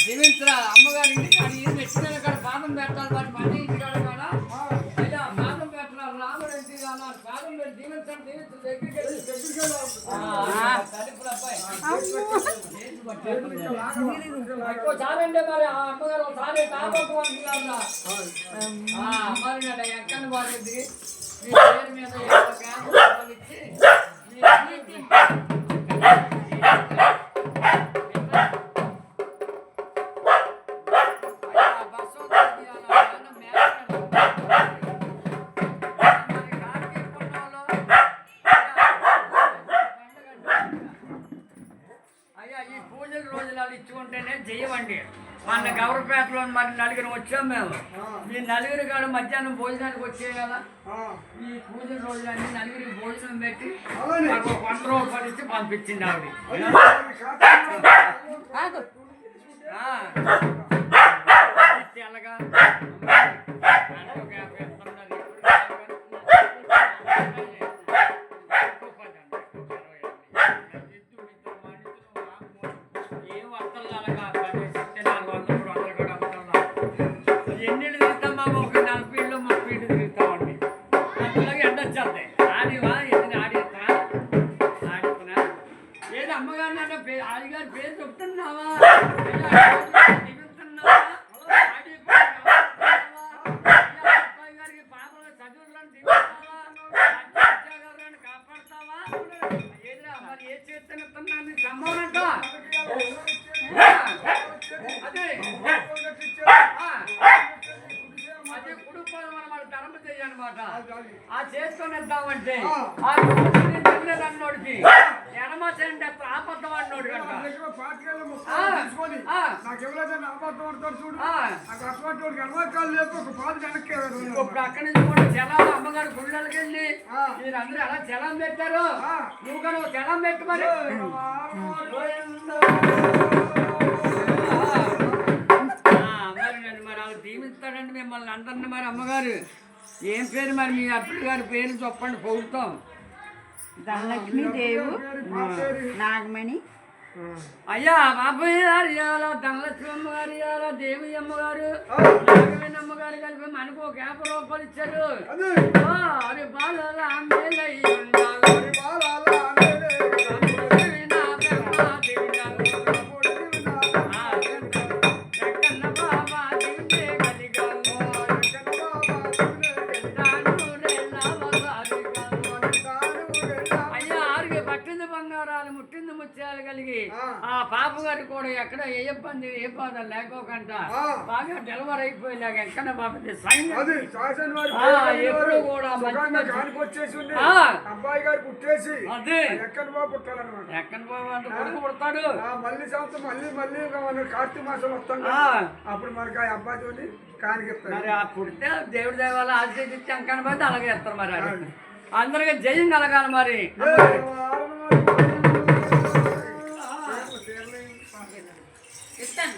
జీవించరా అమ్మగారి ఇంటికి అది ఏం పెట్టిన కాడ పాదం పెట్టాలి వారి పని ఇంటి కాడ కాదా అయ్యా పాదం పెట్టాలి రాముడు ఇంటి కాదా పాదం పెట్టి జీవించడం జీవించు తలుపుల అబ్బాయి చాలండి మరి ఆ అమ్మగారు ఒకసారి తాపకు అంటున్నారా మరి ఎక్కని వారికి మీ పేరు మీద ఇచ్చి ఇచ్చుకుంటేనే చెయ్యవండి మన గౌరవపేటలో మరి నలుగురు వచ్చాం మేము మీ నలుగురు కాదు మధ్యాహ్నం భోజనానికి వచ్చే కదా ఈ పూజల రోజులన్నీ నలుగురికి భోజనం పెట్టి మాకు 100 రూపాయలు ఇచ్చి పంపించింది ఆవిడ తెల్లగా ఎన్నిళ్ళు తిరుగుతాం బాబు ఒక 40 ఇళ్ళు 30 ఇళ్ళు తిరుగుతామండి అంతలాగా ఎండ వచ్చేస్తాయి ఆడివా ఎన్ని ఆడిస్తున్నా ఏది అమ్మగారిని అంటే ఆడిగారి పేరు చెప్తున్నావా దిగుతున్నావా అబ్బాయి గారికి పాపలో చదువులను దిగుతావాని కాపాడుతావా ఏదిరా మరి ఏ చేస్తున్నాను సమ్మోనంట అదే అదే కుటుంబం మన ధర్మ చెయ్యనమాట ఆ చేసుకొని వెళ్తామంటే ఆ అన్నోడికి ఎడమ చేయండి ఆపద్దం అన్నోడు ఇప్పుడు అక్కడి నుంచి కూడా జలం అమ్మగారు గుళ్ళకి వెళ్ళి మీరందరూ ఎలా జలం పెట్టారు నువ్వు కూడా జలం పెట్టు మరి మరి వాళ్ళు దీవిస్తాడండి మిమ్మల్ని అందరినీ మరి అమ్మగారు ఏం పేరు మరి మీ అప్పుడు గారి పేరు చెప్పండి పొగుడుతాం ధనలక్ష్మీదేవు నాగమణి అయ్యా బాబాయ్ గారు ఇవ్వాలా ధనలక్ష్మి అమ్మగారు ఇవ్వాలా దేవి అమ్మగారు నాగమణి అమ్మగారు కలిపి మనకు ఒక 50 రూపాయలు ఇచ్చారు అది బాల ముట్టింది ముత్యాలు కలిగి ఆ పాప గారు కూడా ఎక్కడ ఏ ఇబ్బంది ఏ బాధ లేకోకుండా బాగా డెలివరీ అయిపోయేలాగా ఎక్కడ బాబు ఎప్పుడు కూడా అబ్బాయి గారు పుట్టేసి అదే ఎక్కడ బాబు పుట్టాలన్నమాట ఎక్కడ బాబు అంటే కొడుకు పుడతాడు మళ్ళీ సంవత్సరం మళ్ళీ కార్తీక మాసం వస్తాం అప్పుడు మనకి ఆ అబ్బాయితోని కానికిస్తారు మరి ఆ పుడితే దేవుడి దేవాల ఆశీర్వదించి అంకని పోతే అలాగే ఇస్తారు మరి అందరికీ జయం కలగాలి మరి ఇస్తాను